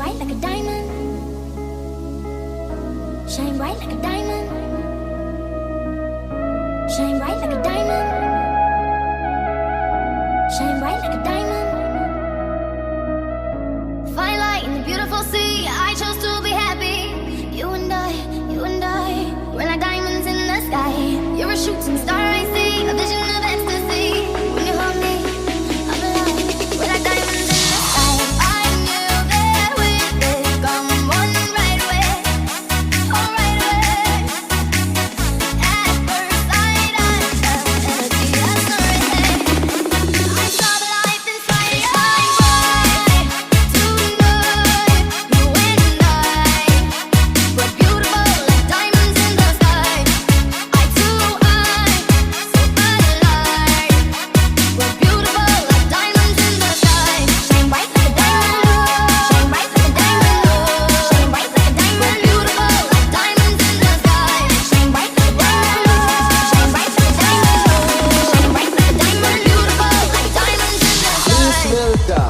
bright like a diamond. Shine bright like a diamond. Shine bright like a diamond. Shine bright like a diamond. Fine light in the beautiful sea. I chose to be happy. You and I, we're like diamonds in the sky. You're a shooting star, I see, a vision of ecstasy. When you hold me, I'm alive. We're like diamonds in the sky. I knew that we'd become one right away. Oh, right away. At first sight, I felt energy, that's the right. I saw the light inside your eyes. Tonight, you and I, we're beautiful like diamonds in the sky. Eye to eye, so alive. We're beautiful like diamonds in the sky. Shine bright like a diamond. Shine bright like a diamond. Shine bright like a diamond. We're beautiful like diamonds in the sky. Shine bright like a diamond. Shine bright like a diamond. Shine bright like a diamond. We're beautiful like diamonds in the sky. Visita.